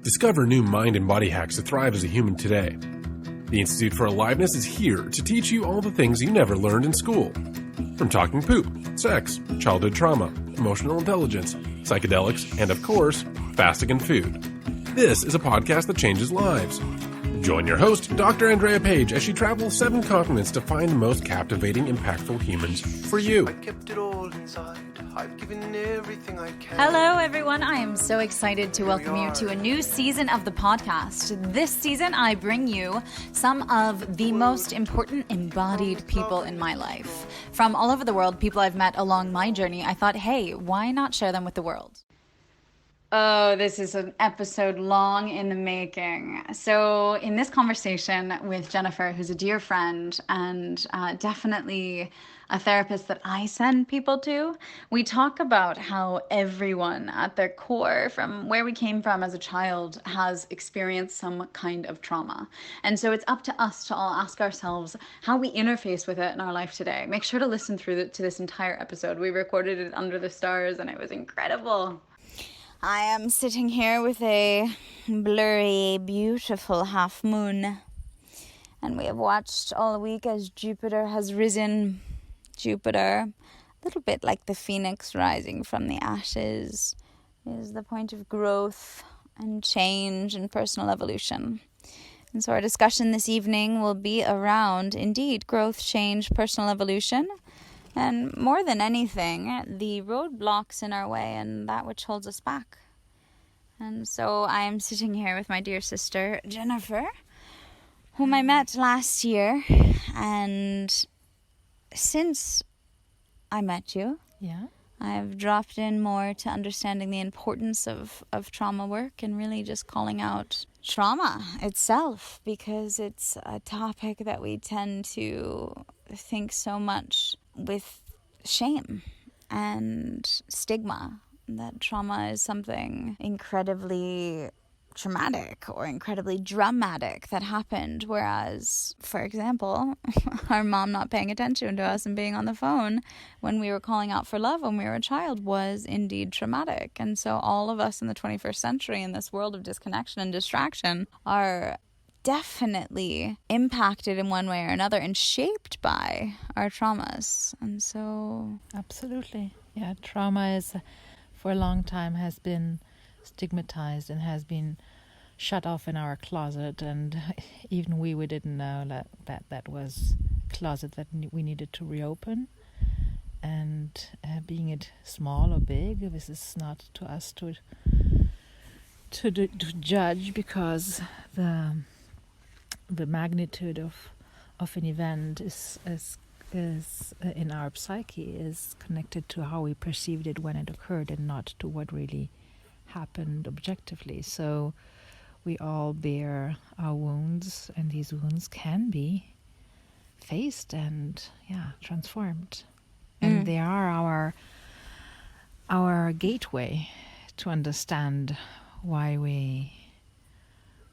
Discover new mind and body hacks to thrive as a human today. The Institute for Aliveness is here to teach you all the things you never learned in school. From talking poop, sex, childhood trauma, emotional intelligence, psychedelics, and of course, fasting and food. This is a podcast that changes lives. Join your host, Dr. Andrea Page, as she travels 7 continents to find the most captivating, impactful humans for you. I kept it all inside. I've given everything I can. Hello, everyone. I am so excited to welcome you to a new season of the podcast. This season, I bring you some of the most important embodied people in my life. From all over the world, people I've met along my journey, I thought, hey, why not share them with the world? Oh, this is an episode long in the making. So in this conversation with Jennifer, who's a dear friend and definitely a therapist that I send people to, we talk about how everyone at their core, from where we came from as a child, has experienced some kind of trauma. And so it's up to us to all ask ourselves how we interface with it in our life today. Make sure to listen through to this entire episode. We recorded it under the stars and it was incredible. I am sitting here with a blurry, beautiful half moon, and we have watched all week as Jupiter has risen. Jupiter, a little bit like the phoenix rising from the ashes, is the point of growth and change and personal evolution. And so our discussion this evening will be around, indeed, growth, change, personal evolution, and more than anything, the roadblocks in our way and that which holds us back. And so I am sitting here with my dear sister, Jennifer, whom I met last year. And since I met you, I've dropped in more to understanding the importance of trauma work and really just calling out trauma itself, because it's a topic that we tend to think so much with shame and stigma, that trauma is something incredibly traumatic or incredibly dramatic that happened, whereas, for example, our mom not paying attention to us and being on the phone when we were calling out for love when we were a child was indeed traumatic. And so all of us in the 21st century in this world of disconnection and distraction are definitely impacted in one way or another and shaped by our traumas. And so absolutely, yeah, trauma is for a long time has been stigmatized and has been shut off in our closet, and even we didn't know that was a closet that we needed to reopen. And being it small or big, this is not to us to judge, because the magnitude of an event is in our psyche is connected to how we perceived it when it occurred and not to what really happened objectively. So we all bear our wounds, and these wounds can be faced and transformed. And they are our gateway to understand why we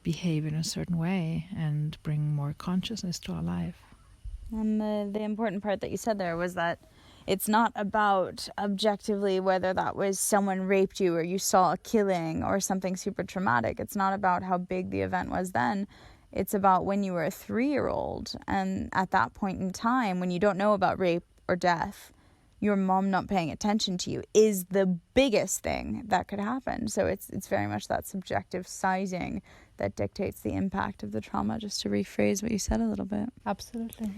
behave in a certain way and bring more consciousness to our life. And the important part that you said there was that it's not about objectively whether that was someone raped you or you saw a killing or something super traumatic. It's not about how big the event was then. It's about when you were a 3-year-old, and at that point in time, when you don't know about rape or death, your mom not paying attention to you is the biggest thing that could happen. So it's very much that subjective sizing that dictates the impact of the trauma, just to rephrase what you said a little bit. Absolutely,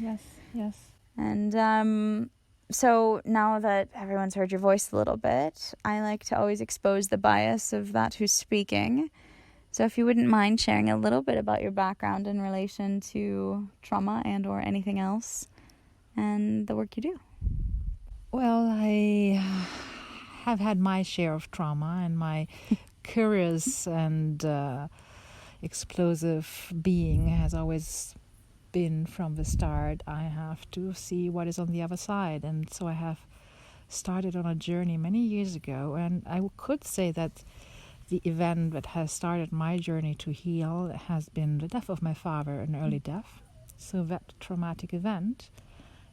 yes. And so now that everyone's heard your voice a little bit, I like to always expose the bias of that who's speaking. So if you wouldn't mind sharing a little bit about your background in relation to trauma and or anything else and the work you do. Well, I have had my share of trauma, and my curious and explosive being has always been from the start. I have to see what is on the other side, and so I have started on a journey many years ago, and I could say that the event that has started my journey to heal has been the death of my father, an early death. So that traumatic event,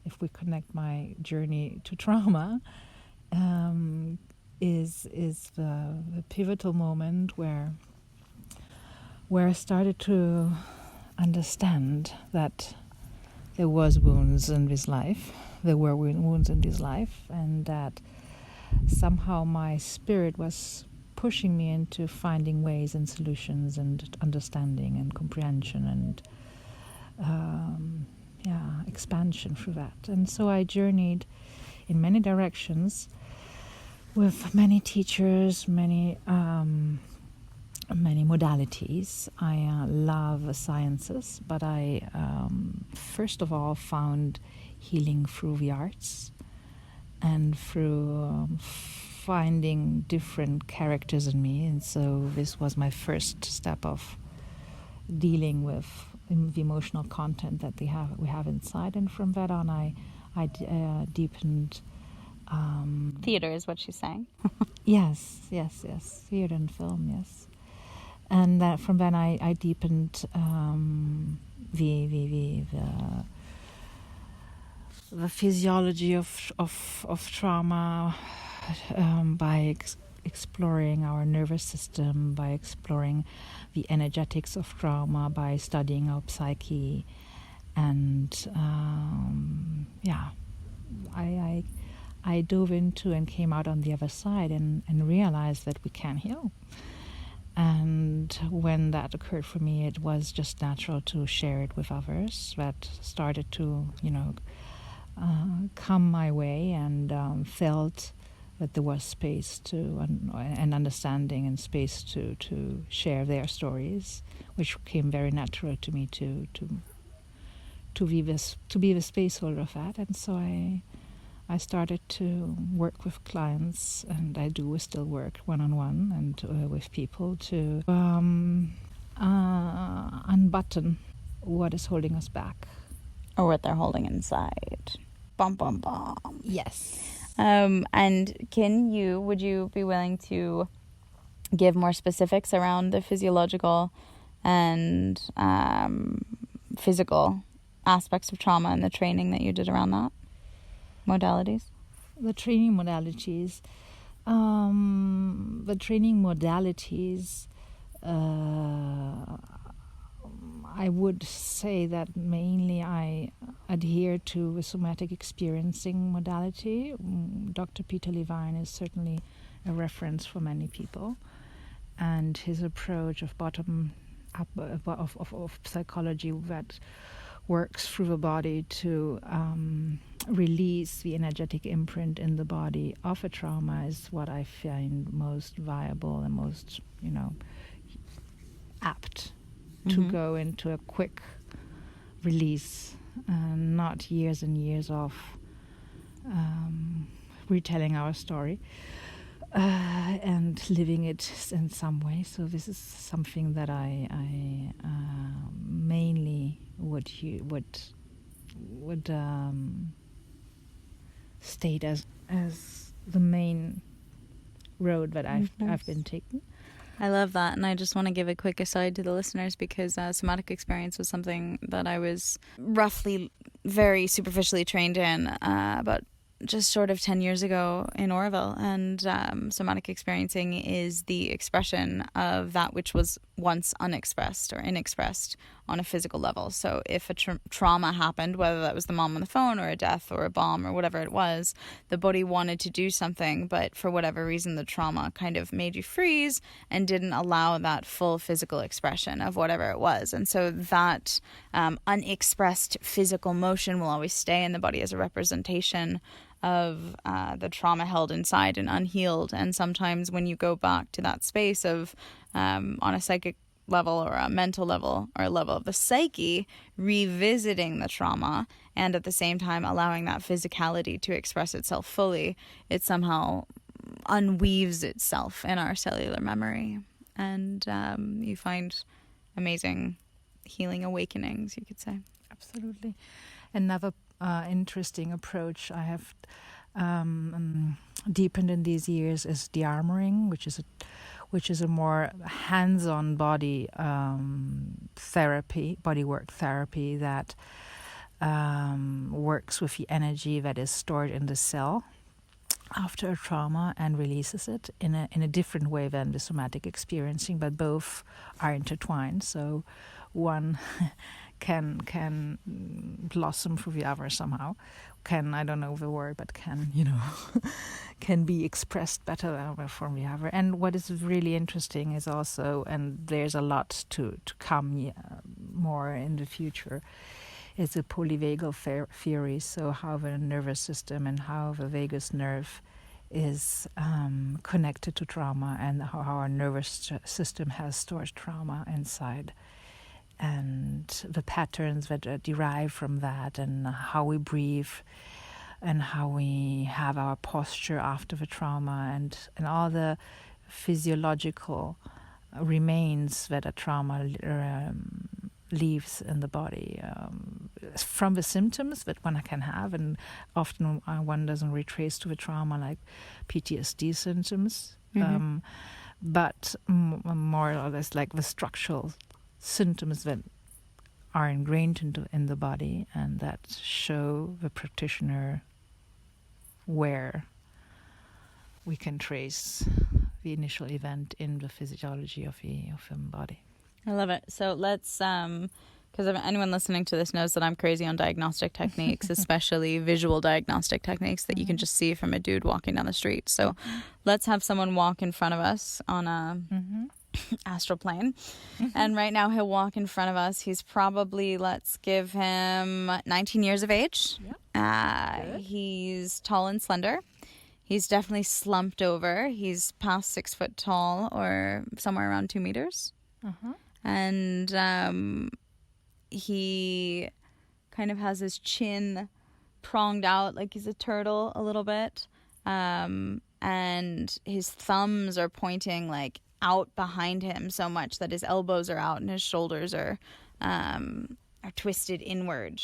if we connect my journey to trauma, is the pivotal moment where where I started to understand that there was wounds in this life. There were wounds in this life, and that somehow my spirit was pushing me into finding ways and solutions and understanding and comprehension and expansion through that. And so I journeyed in many directions with many teachers, many modalities. I love sciences, but I first of all found healing through the arts and through finding different characters in me. And so this was my first step of dealing with the emotional content that we have inside. And from that on, I deepened. Theater is what she's saying. Yes. Theater and film, yes. And from then I deepened the physiology of trauma by exploring our nervous system, by exploring the energetics of trauma, by studying our psyche, and I dove into and came out on the other side and realized that we can heal. And when that occurred for me, it was just natural to share it with others. That started to, come my way, and felt that there was space to and understanding and space to share their stories, which came very natural to me to be the space holder of that. And so I started to work with clients, and I do still work one-on-one and with people to unbutton what is holding us back. Or what they're holding inside. Bum, bum, bum. Yes. And would you be willing to give more specifics around the physiological and physical aspects of trauma and the training that you did around that? Modalities? The training modalities. I would say that mainly I adhere to a somatic experiencing modality. Dr. Peter Levine is certainly a reference for many people, and his approach of bottom up of psychology that works through the body to release the energetic imprint in the body of a trauma is what I find most viable and most, apt to go into a quick release, not years and years of retelling our story and living it in some way. So this is something that I mainly would state as the main road that I've been taking. I love that, and I just want to give a quick aside to the listeners because somatic experience was something that I was roughly very superficially trained in about just short of 10 years ago in Oroville, and somatic experiencing is the expression of that which was once unexpressed or inexpressed on a physical level. So if a trauma happened, whether that was the mom on the phone or a death or a bomb or whatever it was, the body wanted to do something, but for whatever reason the trauma kind of made you freeze and didn't allow that full physical expression of whatever it was. And so that unexpressed physical motion will always stay in the body as a representation of the trauma held inside and unhealed. And sometimes when you go back to that space of on a psychic level or a mental level or a level of the psyche, revisiting the trauma and at the same time allowing that physicality to express itself fully, it somehow unweaves itself in our cellular memory, and you find amazing healing awakenings, you could say. Absolutely. Another interesting approach I have deepened in these years is de-armoring, which is a more hands-on body therapy, bodywork therapy that works with the energy that is stored in the cell. after a trauma and releases it in a different way than the somatic experiencing, but both are intertwined. So one can blossom through the other somehow. I don't know the word, but can can be expressed better from the other. And what is really interesting is also, and there's a lot to come more in the future, is the polyvagal theory. So how the nervous system and how the vagus nerve is connected to trauma, and how our nervous system has stored trauma inside, and the patterns that derive from that, and how we breathe, and how we have our posture after the trauma, and all the physiological remains that a trauma leaves in the body, from the symptoms that one can have, and often one doesn't retrace to the trauma, like PTSD symptoms, but more or less like the structural symptoms that are ingrained in the body, and that show the practitioner where we can trace the initial event in the physiology of the body. I love it. So let's, because anyone listening to this knows that I'm crazy on diagnostic techniques, especially visual diagnostic techniques that you can just see from a dude walking down the street. So let's have someone walk in front of us on a astral plane. And right now he'll walk in front of us. He's probably, let's give him 19 years of age. Yep. He's tall and slender. He's definitely slumped over. He's past 6 foot tall, or somewhere around 2 meters. And he kind of has his chin pronged out like he's a turtle a little bit. And his thumbs are pointing like out behind him so much that his elbows are out and his shoulders are twisted inward.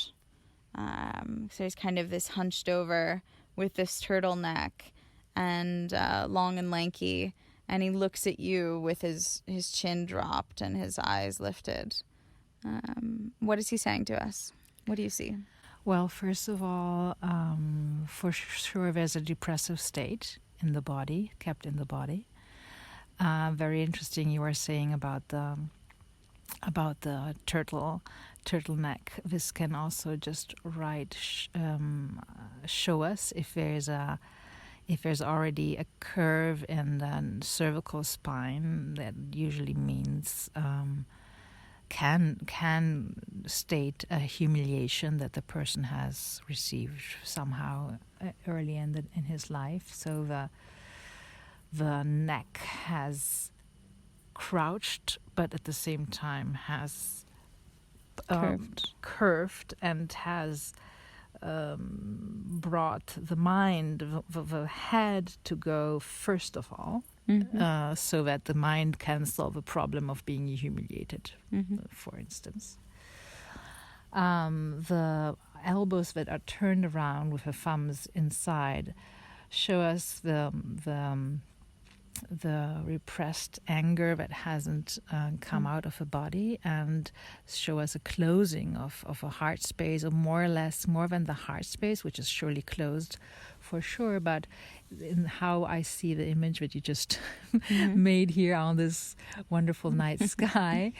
So he's kind of this hunched over with this turtleneck and long and lanky. And he looks at you with his chin dropped and his eyes lifted. What is he saying to us? What do you see? Well, first of all, for sure there's a depressive state in the body, kept in the body. Very interesting you were saying about the turtleneck. This can also just show us if there's already a curve in the cervical spine. That usually means can state a humiliation that the person has received somehow early in his life. So the neck has crouched, but at the same time has curved and has brought the mind, the head, to go first of all, so that the mind can solve the problem of being humiliated, for instance. The elbows that are turned around with the thumbs inside show us the repressed anger that hasn't come out of the body, and show us a closing of a heart space, or more or less more than the heart space, which is surely closed for sure. But in how I see the image that you just made here on this wonderful night sky,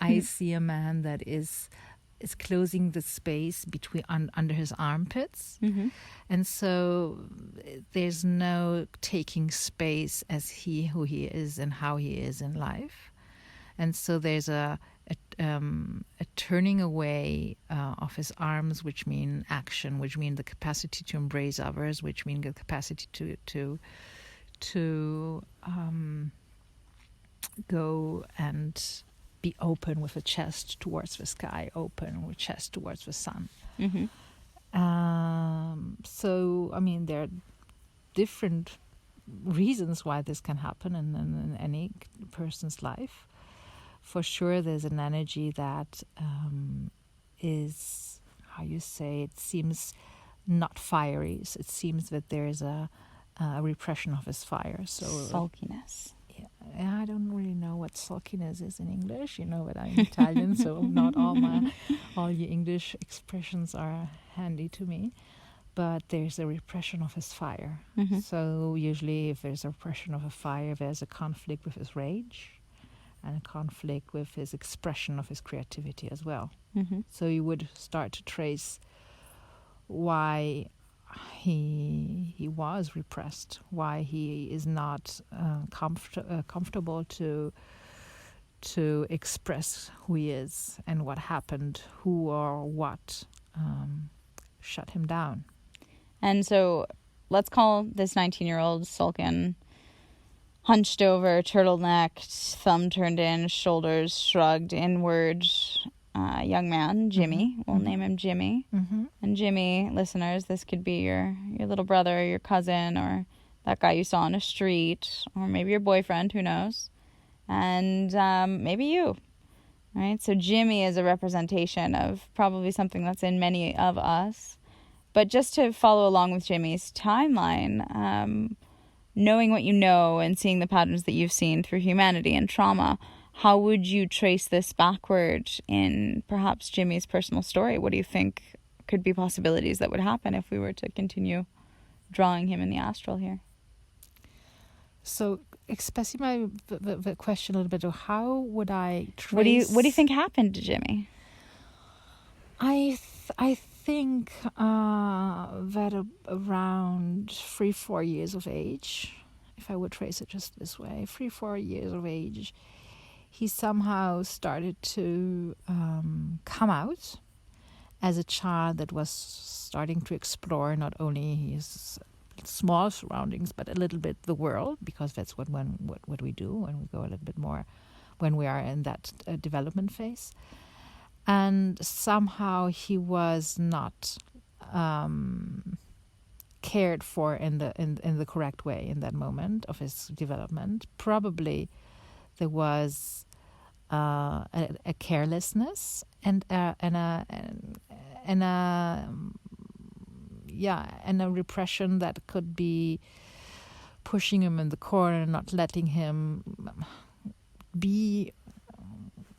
I see a man that is closing the space between under his armpits, and so there's no taking space as who he is and how he is in life, and so there's a turning away of his arms, which mean action, which mean the capacity to embrace others, which mean the capacity to go and be open with a chest towards the sky, open with chest towards the sun. So, I mean, there are different reasons why this can happen in any person's life. For sure, there's an energy that is, how you say, it seems not fiery. So it seems that there is a repression of his fire. So sulkiness. I don't really know what sulkiness is in English. You know that I'm Italian, so not all your English expressions are handy to me. but there's a repression of his fire. So usually if there's a repression of a fire, there's a conflict with his rage and a conflict with his expression of his creativity as well. So you would start to trace why he was repressed, why he is not comfortable to express who he is and what happened, who or what shut him down. And so let's call this 19-year-old sulking, hunched over, turtlenecked, thumb turned in, shoulders shrugged inward, young man, Jimmy. We'll name him Jimmy. And Jimmy, listeners, this could be your little brother, your cousin, or that guy you saw on a street, or maybe your boyfriend, who knows, and maybe you, right? So Jimmy is a representation of probably something that's in many of us. But just to follow along with Jimmy's timeline, knowing what you know and seeing the patterns that you've seen through humanity and trauma, how would you trace this backward in perhaps Jimmy's personal story? What do you think could be possibilities that would happen if we were to continue drawing him in the astral here? So specify the question a little bit. How would I trace... What do you think happened to Jimmy? I think that around 3-4 years of age, if I would trace it just this way, 3-4 years of age, he somehow started to come out as a child that was starting to explore not only his small surroundings, but a little bit the world, because that's what we do when we go a little bit more, when we are in that development phase. And somehow he was not cared for in the correct way in that moment of his development. Probably there was a carelessness and a repression that could be pushing him in the corner, not letting him be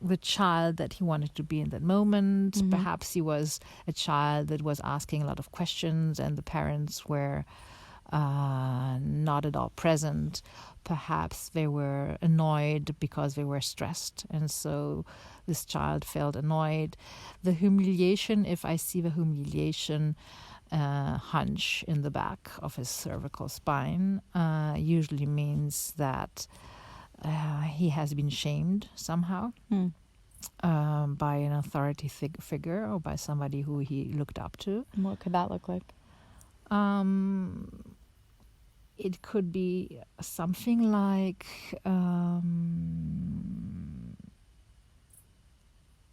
the child that he wanted to be in that moment. Perhaps he was a child that was asking a lot of questions and the parents were not at all present. Perhaps they were annoyed because they were stressed, and so this child felt annoyed. The humiliation, if I see the humiliation hunch in the back of his cervical spine, usually means that he has been shamed somehow by an authority figure or by somebody who he looked up to. And what could that look like? It could be something like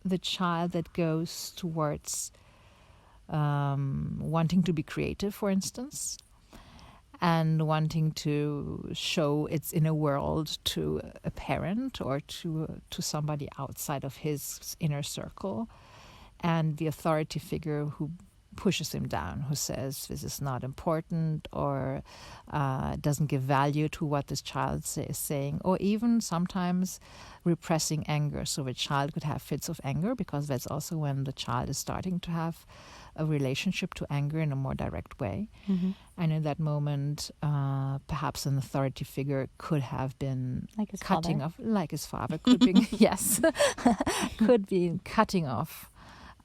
the child that goes towards wanting to be creative, for instance, and wanting to show its inner world to a parent or to somebody outside of his inner circle, and the authority figure who pushes him down, who says this is not important or doesn't give value to what this child is saying, or even sometimes repressing anger. So the child could have fits of anger, because that's also when the child is starting to have a relationship to anger in a more direct way. And in that moment, perhaps an authority figure could have been like his cutting father. off, like his father, could be, yes, could be cutting off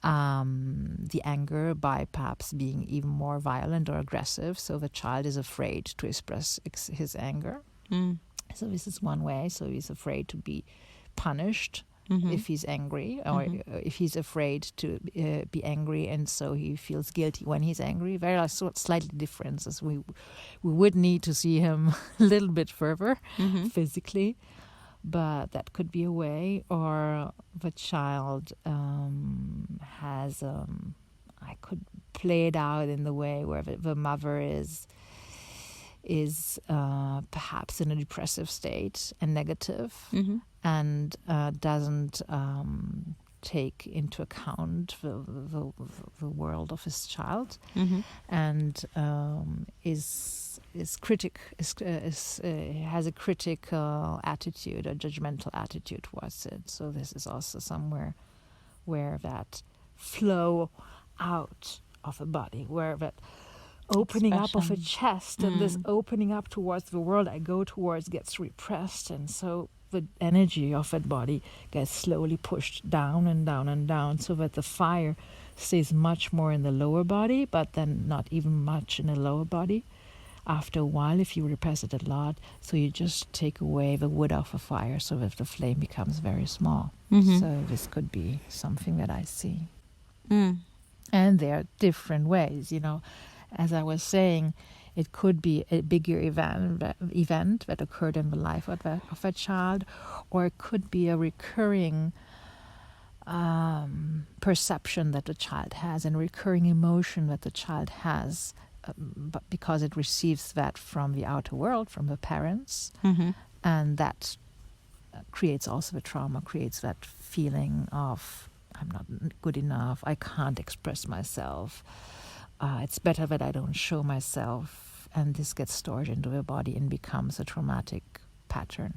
the anger by perhaps being even more violent or aggressive. So the child is afraid to express his anger. So this is one way. So he's afraid to be punished if he's angry, or if he's afraid to be angry, and so he feels guilty when he's angry. There are slightly differences. We would need to see him a little bit further physically, but that could be a way. Or the child has I could play it out in the way where the mother is perhaps in a depressive state and negative, and doesn't take into account the world of his child, and has a critical attitude, a judgmental attitude towards it. So this is also somewhere where that flow out of the body, where that opening up of a Expression. chest, and this opening up towards the world I go towards gets repressed, and so the energy of that body gets slowly pushed down and down and down, so that the fire stays much more in the lower body, but then not even much in the lower body. After a while, if you repress it a lot, so you just take away the wood off the fire so that the flame becomes very small. So this could be something that I see. And there are different ways, As I was saying, it could be a bigger event that occurred in the life of a child, or it could be a recurring perception that the child has and recurring emotion that the child has, but because it receives that from the outer world, from the parents, and that creates also the trauma, creates that feeling of I'm not good enough, I can't express myself, it's better that I don't show myself, and this gets stored into the body and becomes a traumatic pattern.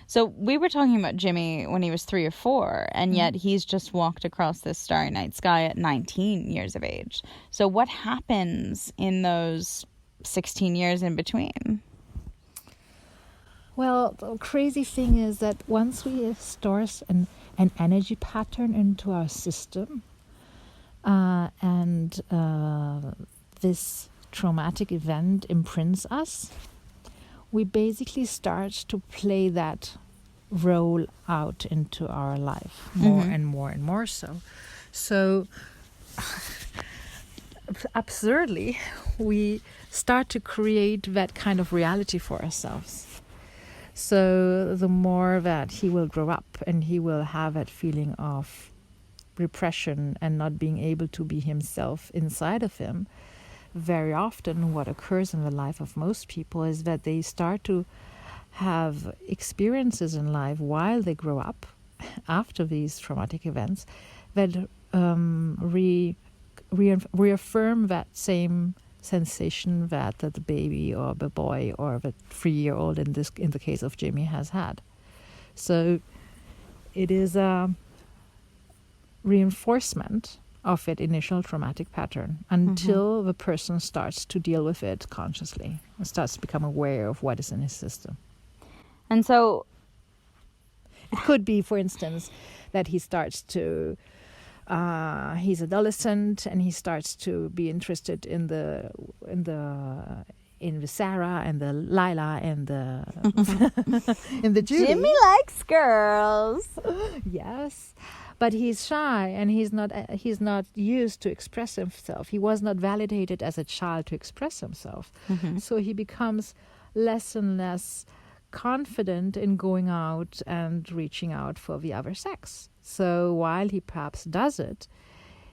So we were talking about Jimmy when he was 3 or 4, and yet he's just walked across this starry night sky at 19 years of age. So what happens in those 16 years in between? Well, the crazy thing is that once we store an energy pattern into our system, and this traumatic event imprints us, we basically start to play that role out into our life more and more and more so. So absurdly, we start to create that kind of reality for ourselves. So the more that he will grow up and he will have that feeling of repression and not being able to be himself inside of him, very often what occurs in the life of most people is that they start to have experiences in life while they grow up after these traumatic events that reaffirm that same sensation that the baby or the boy or the 3-year-old in the case of Jimmy has had. So it is a reinforcement of that initial traumatic pattern until the person starts to deal with it consciously and starts to become aware of what is in his system. And so it could be, for instance, that he starts to he's adolescent and he starts to be interested in the Sarah and the Lila and the in the Julie. Jimmy likes girls. Yes. But he's shy and he's not used to express himself. He was not validated as a child to express himself. So he becomes less and less confident in going out and reaching out for the other sex. So while he perhaps does it,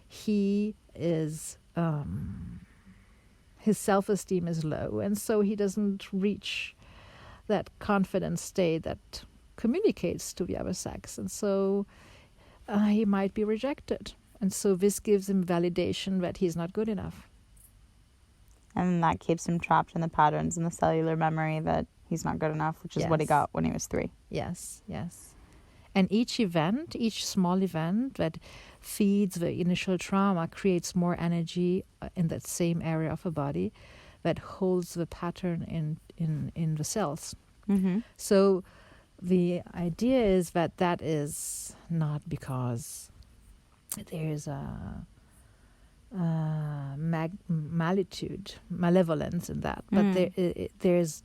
he is his self-esteem is low, and so he doesn't reach that confident state that communicates to the other sex, and so he might be rejected. And so this gives him validation that he's not good enough. And that keeps him trapped in the patterns and the cellular memory that he's not good enough, which is what he got when he was 3. Yes. And each small event that feeds the initial trauma creates more energy in that same area of the body that holds the pattern in the cells. So the idea is that is not because there's a malevolence in that, but there's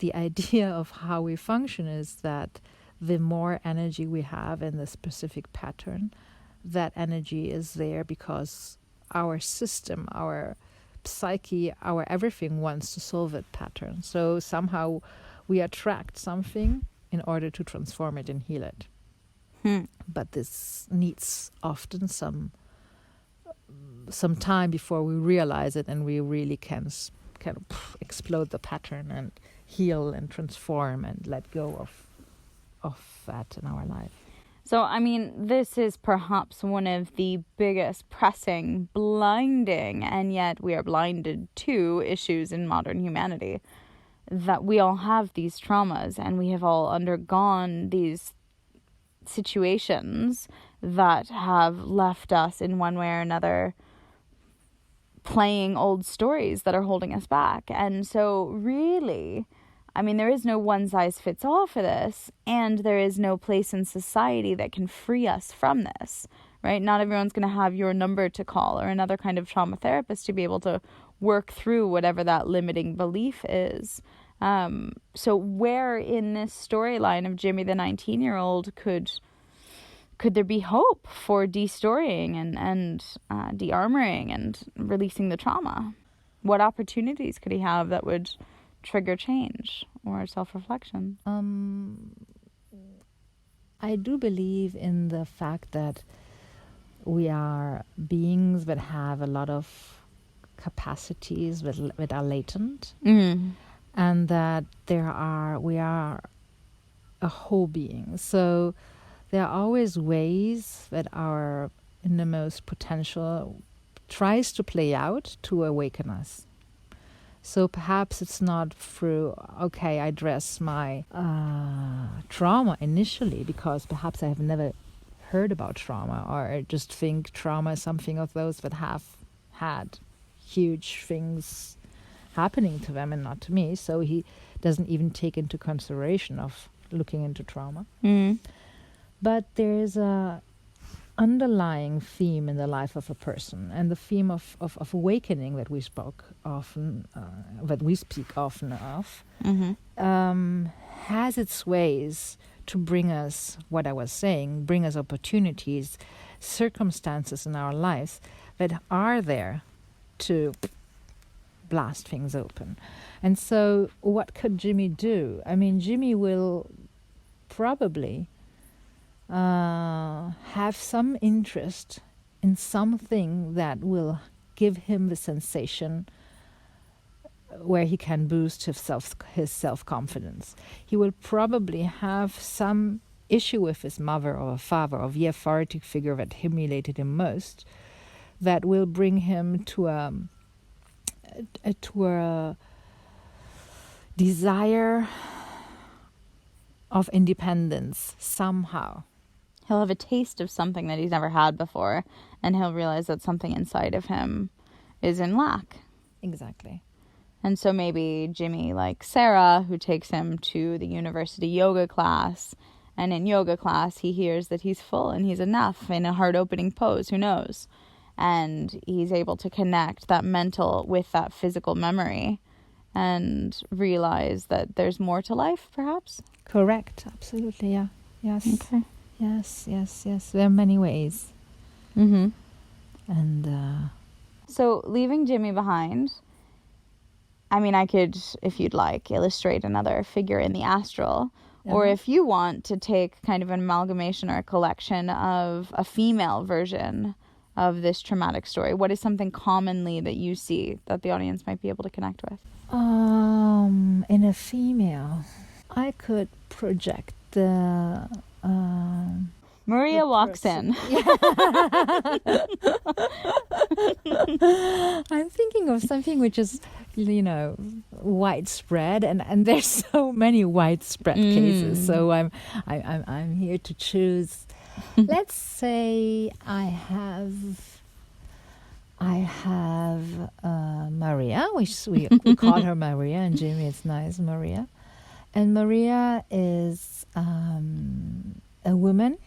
the idea of how we function is that the more energy we have in the specific pattern, that energy is there because our system, our psyche, our everything wants to solve that pattern. So somehow we attract something in order to transform it and heal it. But this needs often some time before we realize it and we really can explode the pattern and heal and transform and let go of that in our life. So, I mean, this is perhaps one of the biggest, pressing, blinding, and yet we are blinded to issues in modern humanity. That we all have these traumas and we have all undergone these situations that have left us in one way or another playing old stories that are holding us back. And so really, I mean, there is no one size fits all for this, and there is no place in society that can free us from this, right? Not everyone's going to have your number to call or another kind of trauma therapist to be able to work through whatever that limiting belief is. So where in this storyline of Jimmy the 19-year-old could there be hope for de-storying and de-armoring and releasing the trauma? What opportunities could he have that would trigger change or self-reflection? I do believe in the fact that we are beings that have a lot of capacities that are latent. And that we are a whole being. So there are always ways that our innermost potential tries to play out to awaken us. So perhaps it's not through, okay, I address my trauma initially because perhaps I have never heard about trauma, or I just think trauma is something of those that have had huge things happening to them and not to me, so he doesn't even take into consideration of looking into trauma. But there is a underlying theme in the life of a person, and the theme of awakening that we speak often of, has its ways to bring us what I was saying, bring us opportunities, circumstances in our lives that are there to blast things open. And so what could Jimmy do? I mean, Jimmy will probably have some interest in something that will give him the sensation where he can boost his self-confidence. He will probably have some issue with his mother or father or the authority figure that humiliated him most, that will bring him to a desire of independence somehow. He'll have a taste of something that he's never had before, and he'll realize that something inside of him is in lack. Exactly. And so maybe Jimmy, like Sarah, who takes him to the university yoga class, and in yoga class he hears that he's full and he's enough in a heart-opening pose, who knows? And he's able to connect that mental with that physical memory and realize that there's more to life, perhaps? Correct. Absolutely, yeah. Yes. Okay. Yes. There are many ways. Mm-hmm. And so leaving Jimmy behind, I mean, I could, if you'd like, illustrate another figure in the astral. Or if you want to take kind of an amalgamation or a collection of a female version of this traumatic story, what is something commonly that you see that the audience might be able to connect with? In a female, I could project the Maria walks in. I'm thinking of something which is, widespread, and there's so many widespread cases. So I'm here to choose. Let's say I have Maria, which we call her Maria, and Jimmy, it's nice, Maria. And Maria is a woman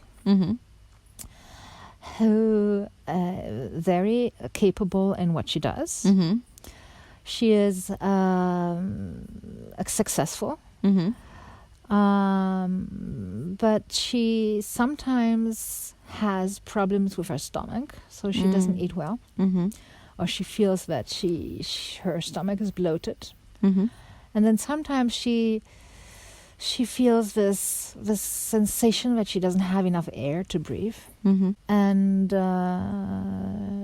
who very capable in what she does. Mm-hmm. She is successful, but she sometimes has problems with her stomach, so she doesn't eat well, or she feels that her stomach is bloated, and then sometimes she feels this sensation that she doesn't have enough air to breathe, and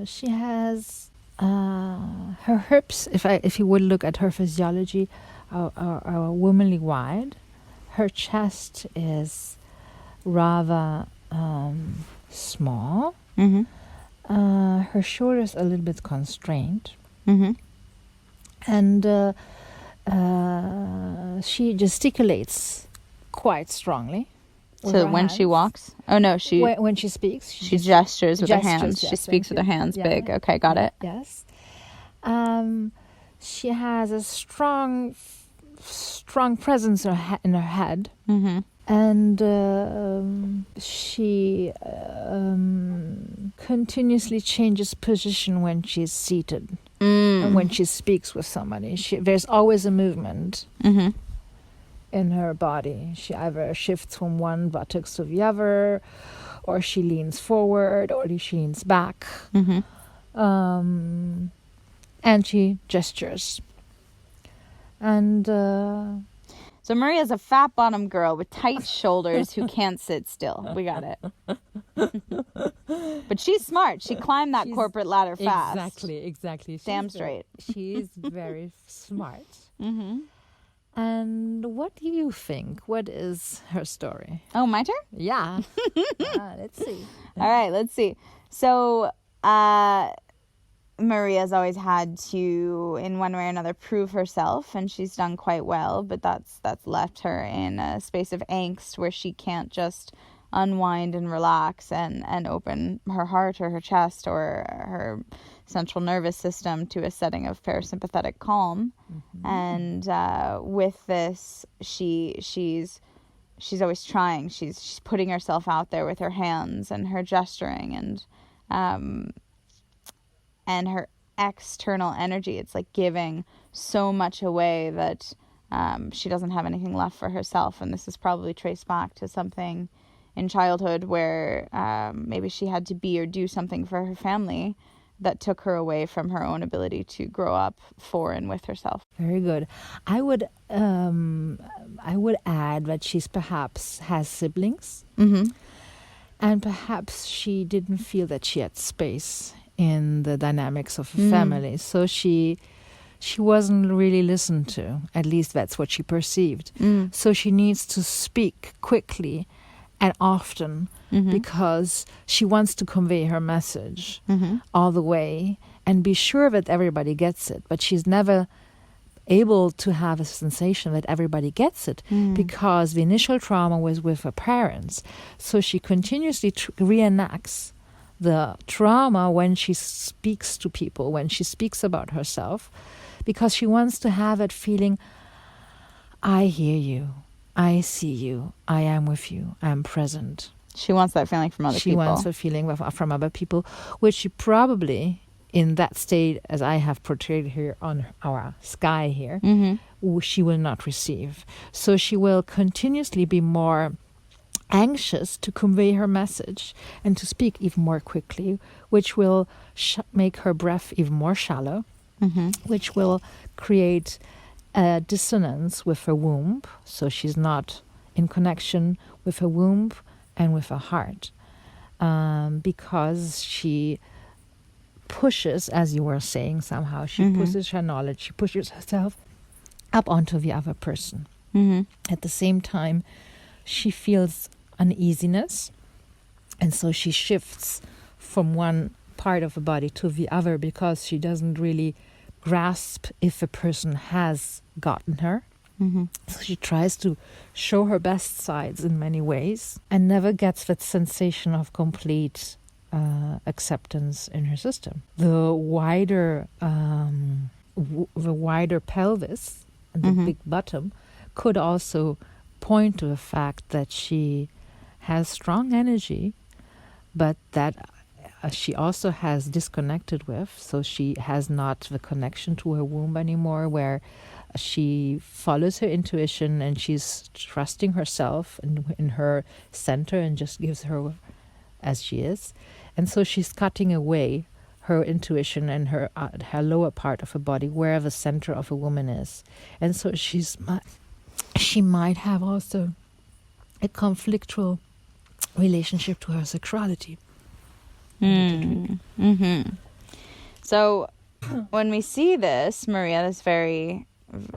she has her hips. If you would look at her physiology, are womanly wide. Her chest is rather small. Her shoulders a little bit constrained, and she gesticulates quite strongly. So when she walks? Oh, no, when she speaks. She gestures with her hands. Yes, she speaks with her hands big. Okay, got it. Yes. She has a strong presence in her head. Mm-hmm. And she continuously changes position when she's seated and when she speaks with somebody. There's always a movement Mm-hmm. in her body. She either shifts from one buttocks to the other, or she leans forward, or she leans back. Mm-hmm. And she gestures. And So Maria's a fat bottom girl with tight shoulders who can't sit still. We got it. But she's smart. She climbed that corporate ladder fast. Exactly. Damn straight. She's very smart. Mm-hmm. And what do you think? What is her story? Oh, my turn? Yeah. Let's see. All right, let's see. So, Maria's always had to, in one way or another, prove herself, and she's done quite well, but that's left her in a space of angst where she can't just unwind and relax and open her heart or her chest or her central nervous system to a setting of parasympathetic calm. Mm-hmm. And with this, she's always trying. She's putting herself out there with her hands and her gesturing and her external energy. It's like giving so much away that she doesn't have anything left for herself. And this is probably traced back to something in childhood where maybe she had to be or do something for her family that took her away from her own ability to grow up for and with herself. Very good. I would add that she's perhaps has siblings, Mm-hmm. and perhaps she didn't feel that she had space in the dynamics of a family, so she wasn't really listened to. At least that's what she perceived. So she needs to speak quickly and often, because she wants to convey her message all the way and be sure that everybody gets it. But she's never able to have a sensation that everybody gets it because the initial trauma was with her parents. So she continuously reenacts the trauma when she speaks to people, when she speaks about herself, because she wants to have that feeling, I hear you, I see you, I am with you, I'm present. She wants that feeling from other people. She wants the feeling from other people, which she probably, in that state, as I have portrayed here on our sky here, she will not receive. So she will continuously be more anxious to convey her message and to speak even more quickly, which will make her breath even more shallow, which will create a dissonance with her womb. So she's not in connection with her womb and with her heart, because she pushes, as you were saying, somehow, she pushes her knowledge, she pushes herself up onto the other person. At the same time, she feels uneasiness, and so she shifts from one part of the body to the other because she doesn't really grasp if a person has gotten her. So she tries to show her best sides in many ways and never gets that sensation of complete acceptance in her system. The wider pelvis and the big bottom could also point to the fact that she has strong energy, but that she also has disconnected with, so she has not the connection to her womb anymore, where she follows her intuition and she's trusting herself in her center and just gives her as she is. And so she's cutting away her intuition and her lower part of her body, where the center of a woman is. And so she might have also a conflictual relationship to her sexuality. So when we see this, Maria, this very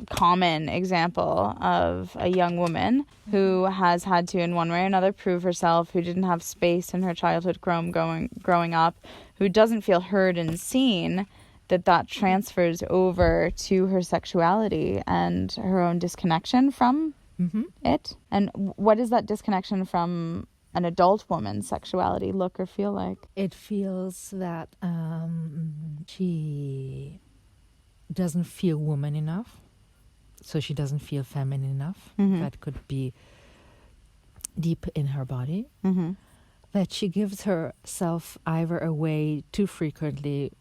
common example of a young woman who has had to, in one way or another, prove herself, who didn't have space in her childhood growing up, who doesn't feel heard and seen, that transfers over to her sexuality and her own disconnection from it. And what does that disconnection from an adult woman's sexuality look or feel like? It feels that she doesn't feel woman enough, so she doesn't feel feminine enough. That could be deep in her body. That she gives herself either away too frequently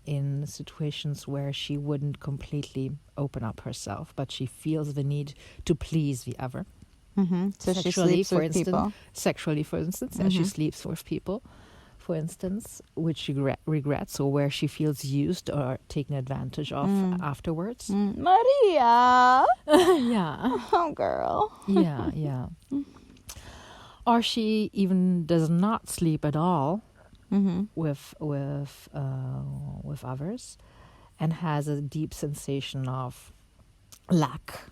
in situations where she wouldn't completely open up herself, but she feels the need to please the other. So she sleeps with people. Sexually, for instance, and she sleeps with people, for instance, which she regrets, or where she feels used or taken advantage of afterwards. Maria! Yeah. Oh, girl. Yeah. Or she even does not sleep at all with others, and has a deep sensation of lack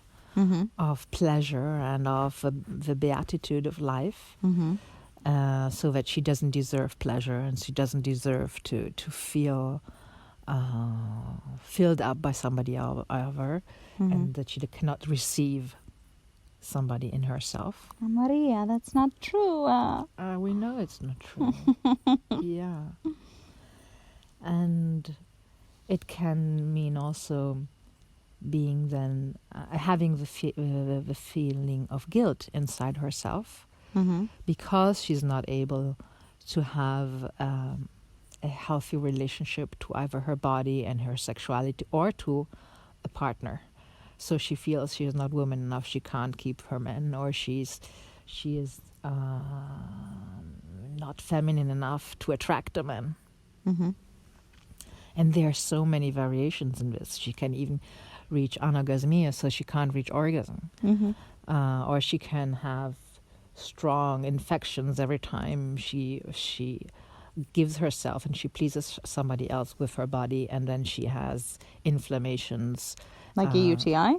of pleasure and of the beatitude of life, so that she doesn't deserve pleasure and she doesn't deserve to feel filled up by somebody other, and that she cannot receive somebody in herself. Maria, that's not true. We know it's not true. Yeah. And it can mean also being then having the feeling of guilt inside herself, because she's not able to have a healthy relationship to either her body and her sexuality or to a partner. So she feels she is not woman enough. She can't keep her man, or she is not feminine enough to attract a man. And there are so many variations in this. She can even reach anorgasmia, so she can't reach orgasm, or she can have strong infections every time she gives herself and she pleases somebody else with her body, and then she has inflammations. Like a UTI?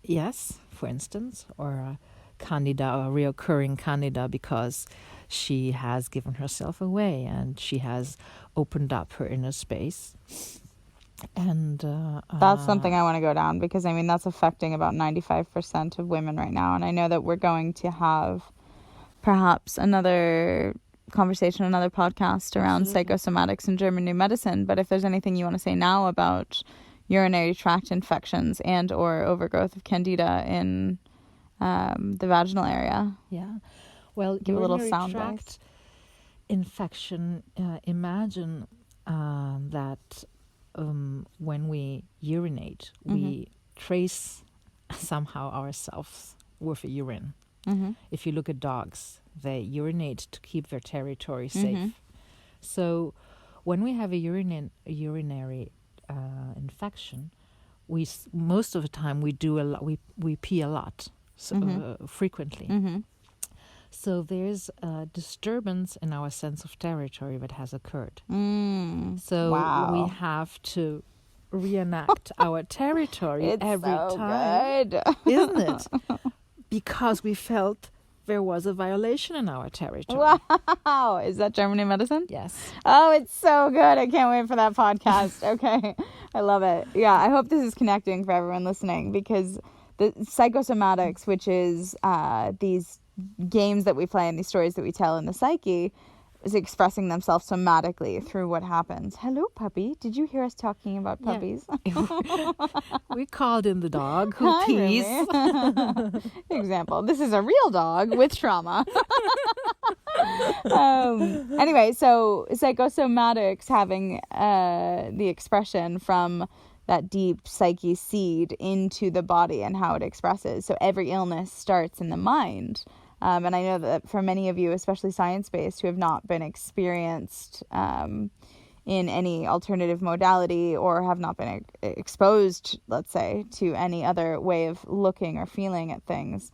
Yes, for instance, or a candida, or a reoccurring candida, because she has given herself away and she has opened up her inner space. And that's something I want to go down, because I mean that's affecting about 95% of women right now, and I know that we're going to have perhaps another conversation, another podcast around psychosomatics and German new medicine. But if there's anything you want to say now about urinary tract infections and or overgrowth of candida in the vaginal area. Yeah. Well, give a little sound tract infection, imagine that when we urinate, we trace somehow ourselves with a urine. If you look at dogs, they urinate to keep their territory safe. So when we have a urinary infection, most of the time we do a lot. We pee a lot, frequently. So there's a disturbance in our sense of territory that has occurred. So we have to reenact our territory every time, isn't it? Because we felt there was a violation in our territory. Wow. Is that German new medicine? Yes. Oh, it's so good. I can't wait for that podcast. Okay. I love it. Yeah, I hope this is connecting for everyone listening, because the psychosomatics, which is these games that we play and these stories that we tell in the psyche, is expressing themselves somatically through what happens. Hello, puppy. Did you hear us talking about puppies? Yeah. We called in the dog who pees. Example. This is a real dog with trauma. Anyway, so psychosomatics having the expression from that deep psyche seed into the body and how it expresses. So every illness starts in the mind. And I know that for many of you, especially science-based, who have not been experienced in any alternative modality or have not been exposed, let's say, to any other way of looking or feeling at things,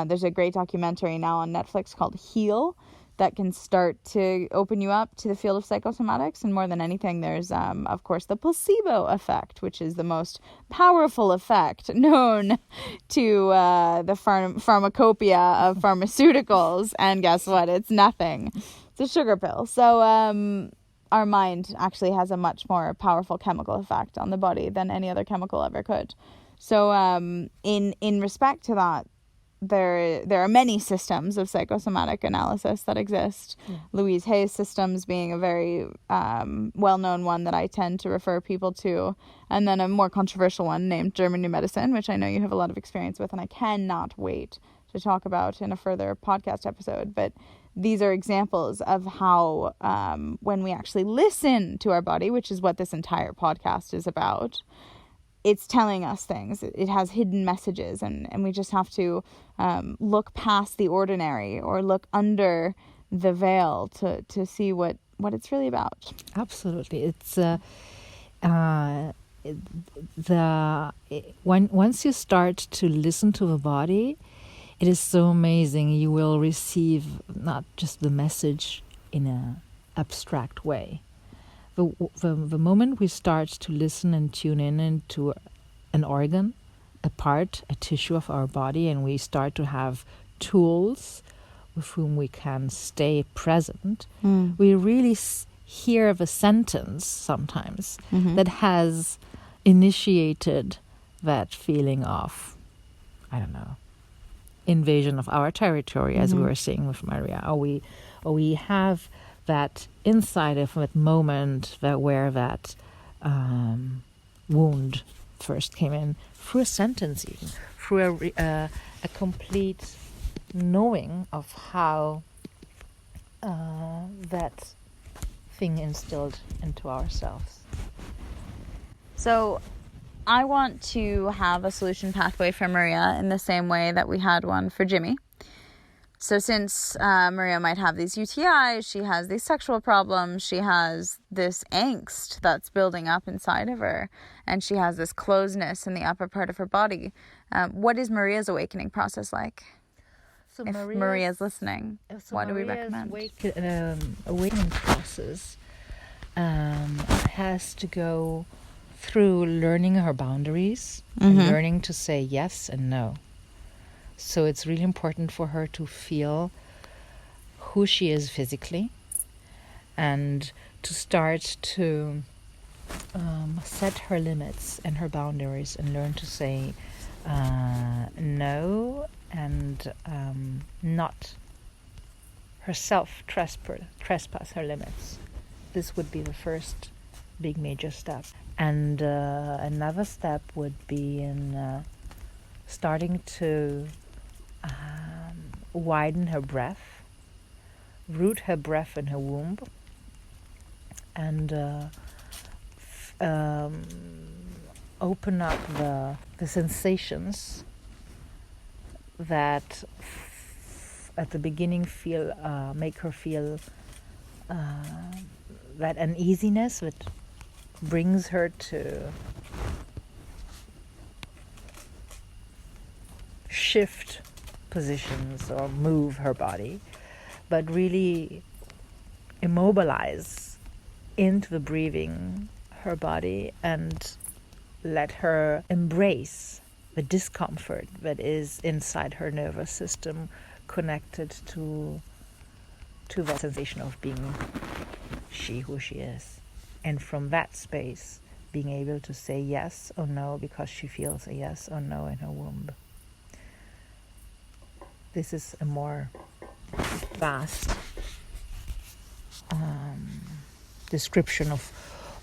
there's a great documentary now on Netflix called Heal that can start to open you up to the field of psychosomatics. And more than anything, there's, of course, the placebo effect, which is the most powerful effect known to the pharmacopoeia of pharmaceuticals. And guess what? It's nothing. It's a sugar pill. So our mind actually has a much more powerful chemical effect on the body than any other chemical ever could. So in respect to that, there are many systems of psychosomatic analysis that exist. Louise Hay's systems being a very well-known one that I tend to refer people to, and then a more controversial one named German New Medicine, which I know you have a lot of experience with, and I cannot wait to talk about in a further podcast episode. But these are examples of how when we actually listen to our body, which is what this entire podcast is about, it's telling us things. It has hidden messages, and we just have to look past the ordinary or look under the veil to see what it's really about. Absolutely. It's once you start to listen to the body, it is so amazing. You will receive not just the message in an abstract way. The moment we start to listen and tune in into an organ, a part, a tissue of our body, and we start to have tools with whom we can stay present, we really hear the sentence sometimes that has initiated that feeling of, I don't know, invasion of our territory, as we were saying with Maria, or we have that inside of that moment where that wound first came in, through a sentence, even through a complete knowing of how that thing instilled into ourselves. So I want to have a solution pathway for Maria in the same way that we had one for Jimmy. So since Maria might have these UTIs, she has these sexual problems, she has this angst that's building up inside of her, and she has this closeness in the upper part of her body. What is Maria's awakening process like? So if Maria's listening, what do we recommend? Awakening process has to go through learning her boundaries and learning to say yes and no. So it's really important for her to feel who she is physically and to start to set her limits and her boundaries and learn to say no and not herself trespass her limits. This would be the first big major step. And another step would be in starting to widen her breath, root her breath in her womb, and open up the sensations that at the beginning make her feel that uneasiness that brings her to shift positions or move her body, but really immobilize into the breathing her body and let her embrace the discomfort that is inside her nervous system connected to that sensation of being who she is. And from that space, being able to say yes or no because she feels a yes or no in her womb. This is a more vast description of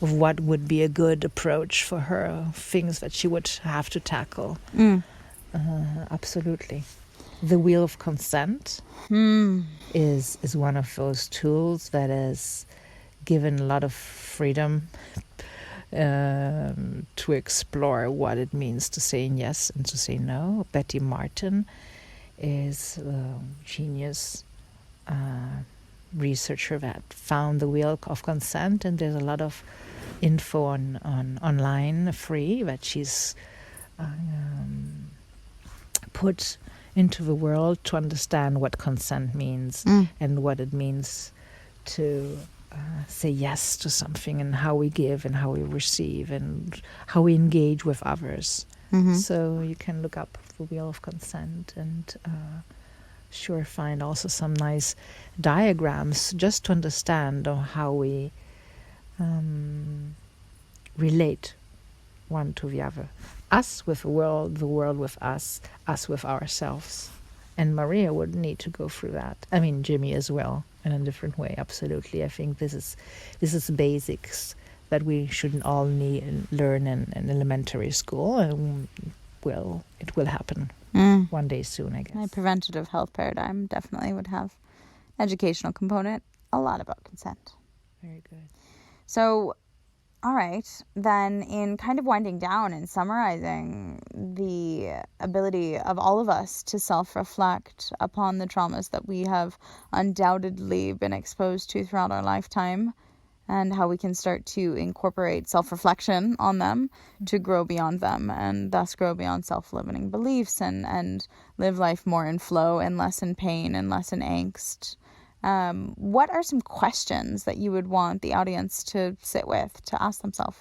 what would be a good approach for her, things that she would have to tackle. Absolutely. The wheel of consent is one of those tools that is given a lot of freedom to explore what it means to say yes and to say no. Betty Martin is a genius researcher that found the wheel of consent, and there's a lot of info on online free that she's put into the world to understand what consent means and what it means to say yes to something, and how we give and how we receive and how we engage with others. So you can look up the wheel of consent and find also some nice diagrams just to understand how we relate one to the other. Us with the world with us with ourselves. And Maria would need to go through that. I mean, Jimmy as well, in a different way. Absolutely, I think this is basics that we shouldn't all need and learn in elementary school, and it will happen one day soon, I guess. My preventative health paradigm definitely would have educational component, a lot about consent. Very good. So, all right, then in kind of winding down and summarizing the ability of all of us to self-reflect upon the traumas that we have undoubtedly been exposed to throughout our lifetime, and how we can start to incorporate self-reflection on them to grow beyond them, and thus grow beyond self-limiting beliefs and live life more in flow and less in pain and less in angst. What are some questions that you would want the audience to sit with, to ask themselves,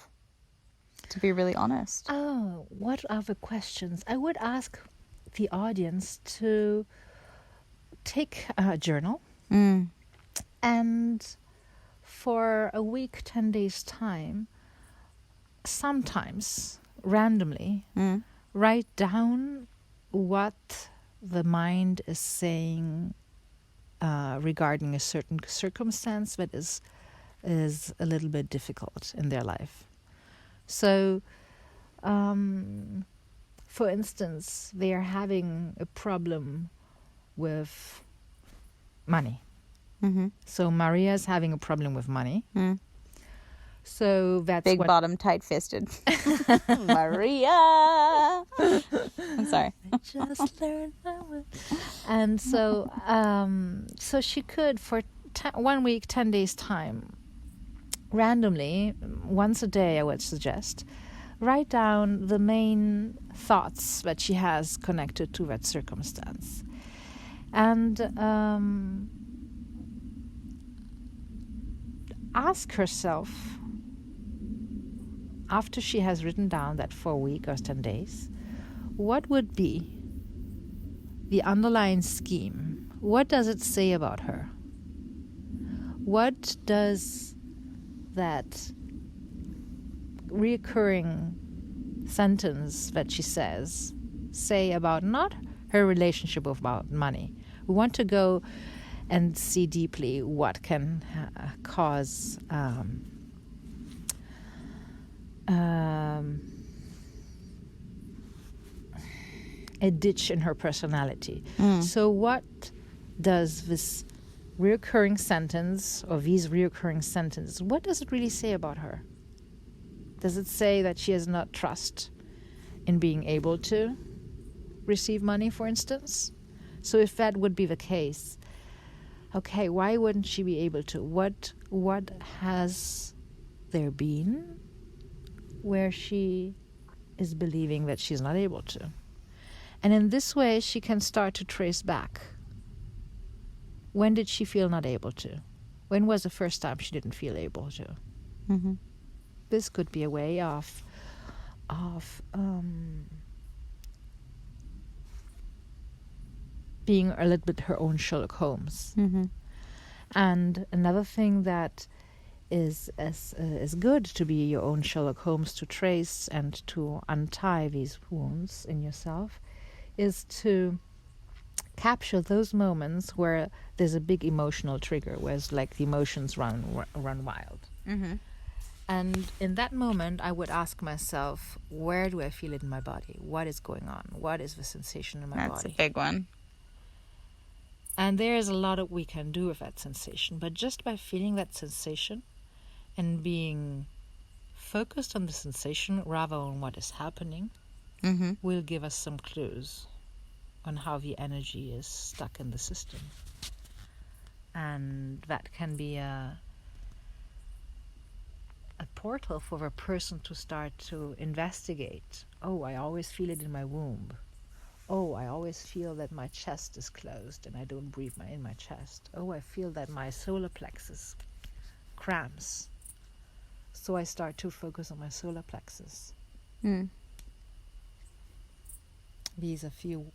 to be really honest? Oh, what are the questions? I would ask the audience to take a journal and for a week, 10 days time, sometimes randomly write down what the mind is saying regarding a certain circumstance that is a little bit difficult in their life. So, for instance, they are having a problem with money. Mm-hmm. So Maria is having a problem with money. So that's big bottom, tight-fisted. Maria. I'm sorry. I just learned my word. And so, so she could for 1 week, 10 days time, randomly, once a day, I would suggest, write down the main thoughts that she has connected to that circumstance, and ask herself, after she has written down that for a week or 10 days, what would be the underlying scheme? What does it say about her? What does that recurring sentence that she says say about not her relationship about money? We want to go and see deeply what can cause a ditch in her personality. So what does this recurring sentence, or these recurring sentences, what does it really say about her? Does it say that she has not trust in being able to receive money, for instance? So if that would be the case, okay, why wouldn't she be able to? What has there been where she is believing that she's not able to? And in this way, she can start to trace back. When did she feel not able to? When was the first time she didn't feel able to? Mm-hmm. This could be a way of being a little bit her own Sherlock Holmes. Mm-hmm. And another thing that is good to be your own Sherlock Holmes, to trace and to untie these wounds in yourself, is to capture those moments where there's a big emotional trigger, where it's like the emotions run wild. Mm-hmm. And in that moment, I would ask myself, where do I feel it in my body? What is going on? What is the sensation in my body? That's a big one. And there is a lot we can do with that sensation. But just by feeling that sensation and being focused on the sensation rather than what is happening, will give us some clues on how the energy is stuck in the system. And that can be a portal for a person to start to investigate. Oh, I always feel it in my womb. Oh, I always feel that my chest is closed and I don't breathe in my chest. Oh, I feel that my solar plexus cramps. So I start to focus on my solar plexus. These are few.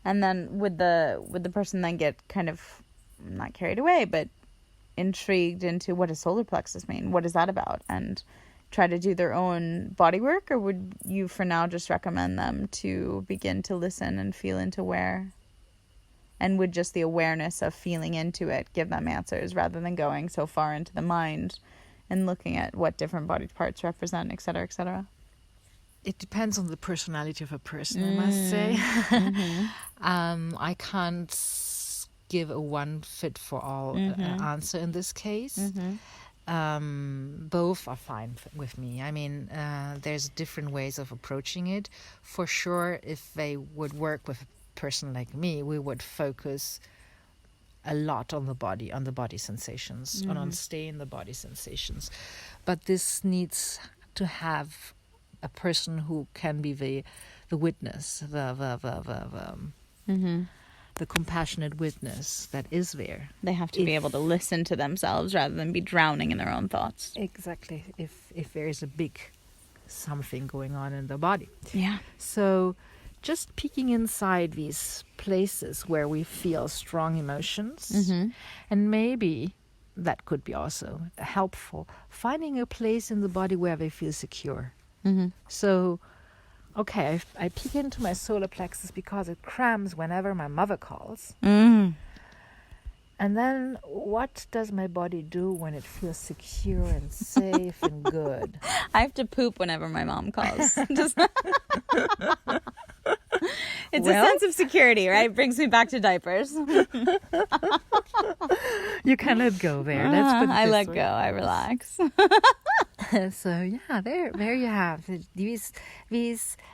And then would the person then get kind of not carried away, but intrigued into what does solar plexus mean? What is that about? And try to do their own body work, or would you for now just recommend them to begin to listen and feel into where? And would just the awareness of feeling into it give them answers rather than going so far into the mind and looking at what different body parts represent, et cetera, et cetera? It depends on the personality of a person, I must say. I can't give a one-fit-for-all answer in this case. Both are fine with me. I mean, there's different ways of approaching it. For sure, if they would work with a person like me, we would focus a lot on the body sensations, and on stay in the body sensations. But this needs to have a person who can be the witness, the compassionate witness that is there. They have to be able to listen to themselves rather than be drowning in their own thoughts. Exactly. If there is a big something going on in the body. Yeah. So just peeking inside these places where we feel strong emotions, and maybe that could be also helpful, finding a place in the body where they feel secure. So, okay, I peek into my solar plexus because it cramps whenever my mother calls. And then what does my body do when it feels secure and safe and good? I have to poop whenever my mom calls. It's a sense of security, right? Brings me back to diapers. You can let go there. Let's put it I this let way. go. I relax. So yeah, there you have it. These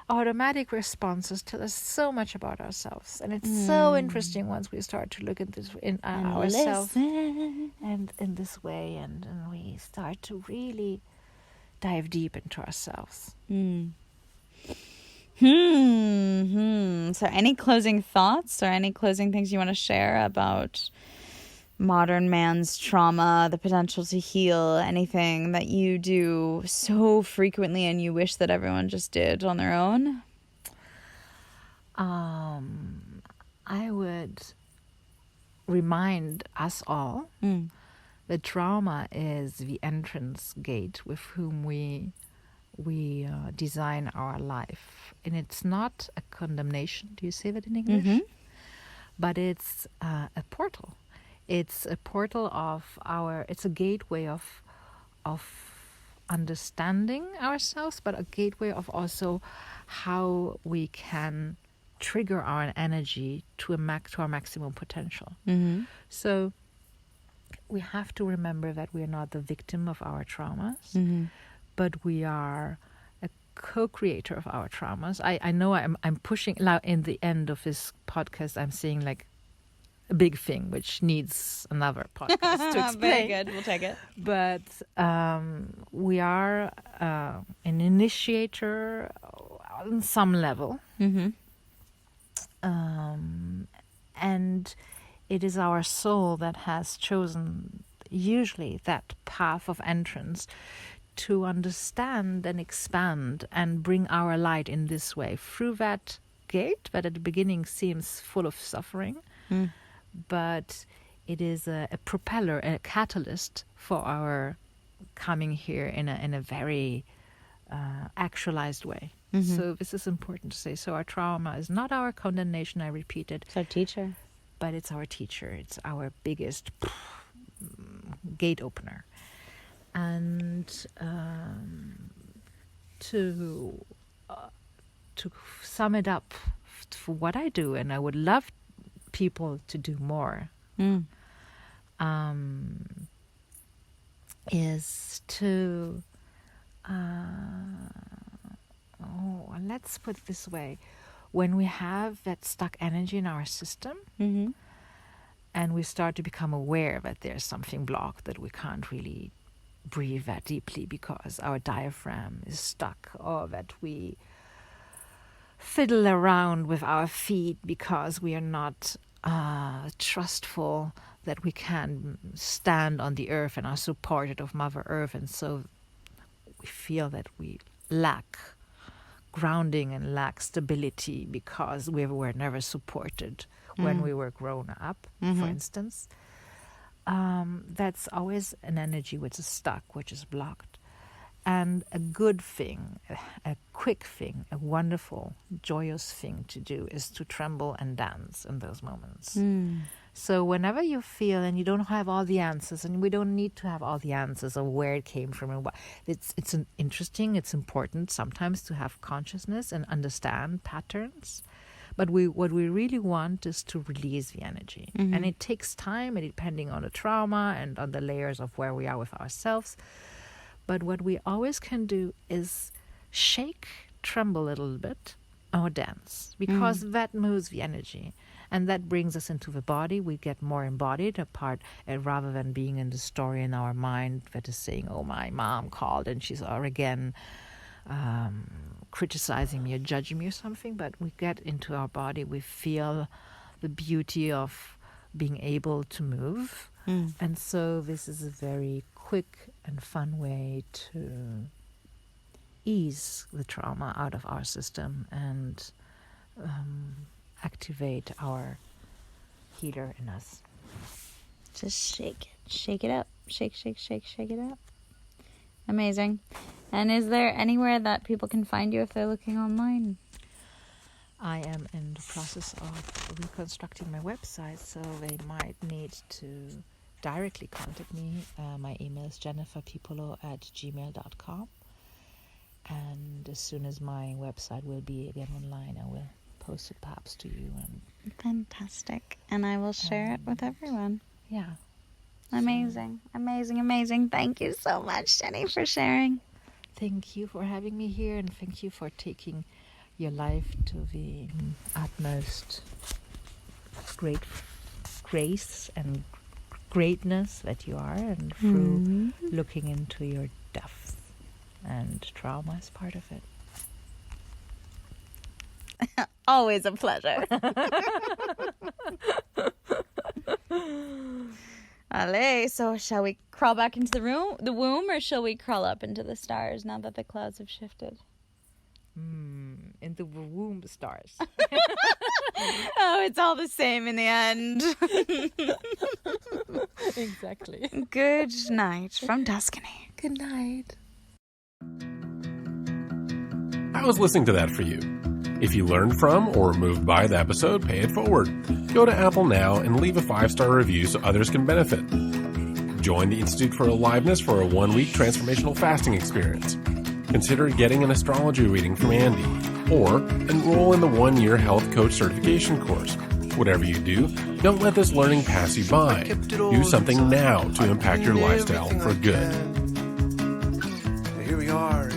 automatic responses tell us so much about ourselves, and it's so interesting once we start to look at this in ourselves and in this way, and we start to really dive deep into ourselves. So any closing thoughts or any closing things you want to share about modern man's trauma, the potential to heal, anything that you do so frequently and you wish that everyone just did on their own? I would remind us all that trauma is the entrance gate with whom we design our life, and it's not a condemnation. Do you say that in English? But it's a portal. It's a portal of it's a gateway of understanding ourselves, but a gateway of also how we can trigger our energy to our maximum potential. So we have to remember that we are not the victim of our traumas, but we are a co-creator of our traumas. I know I'm pushing now in the end of this podcast. I'm saying like a big thing which needs another podcast to explain. Very good. We'll take it. But we are an initiator on some level. And it is our soul that has chosen usually that path of entrance to understand and expand and bring our light in this way through that gate that at the beginning seems full of suffering. But it is a propeller, a catalyst for our coming here in a very actualized way. So this is important to say. So our trauma is not our condemnation, I repeat it. It's our teacher. But it's our teacher. It's our biggest gate opener. And to sum it up for what I do, and I would love people to do more, is to let's put it this way: when we have that stuck energy in our system, and we start to become aware that there's something blocked, that we can't really breathe that deeply because our diaphragm is stuck, or that we fiddle around with our feet because we are not trustful that we can stand on the earth and are supported of Mother Earth, and so we feel that we lack grounding and lack stability because we were never supported when we were grown up, for instance. That's always an energy which is stuck, which is blocked. And a good thing, a quick thing, a wonderful, joyous thing to do is to tremble and dance in those moments. So whenever you feel, and you don't have all the answers, and we don't need to have all the answers of where it came from and what, it's interesting, it's important sometimes to have consciousness and understand patterns. But what we really want is to release the energy. And it takes time, and depending on the trauma and on the layers of where we are with ourselves. But what we always can do is shake, tremble a little bit, or dance, because that moves the energy. And that brings us into the body. We get more embodied apart, rather than being in the story in our mind that is saying, oh, my mom called and she's again criticizing me or judging me or something. But we get into our body. We feel the beauty of being able to move. And so this is a very quick and fun way to ease the trauma out of our system and activate our healer in us. Just shake it up, shake it up. Amazing. And is there anywhere that people can find you if they're looking online? I am in the process of reconstructing my website, so they might need to directly contact me. My email is jenniferpipolo@gmail.com, and as soon as my website will be again online, I will post it perhaps to you. And fantastic. And I will share it with everyone. yeah, Amazing. Thank you so much, Jenny, for sharing. thank you for having me here, and thank you for taking your life to the utmost grace and greatness that you are, and through looking into your depth, and trauma is part of it. Always a pleasure. Allez, so shall we crawl back into the womb, or shall we crawl up into the stars now that the clouds have shifted? In the womb stars. Oh, it's all the same in the end. Exactly. Good night from Tuscany. Good night. How was listening to that for you? If you learned from or were moved by the episode, pay it forward. Go to Apple now and leave a 5-star review so others can benefit. Join the Institute for Aliveness for a 1-week transformational fasting experience. Consider getting an astrology reading from Andy, or enroll in the 1-year health coach certification course. Whatever you do, don't let this learning pass you by. Do something now to impact your lifestyle for good. Here we are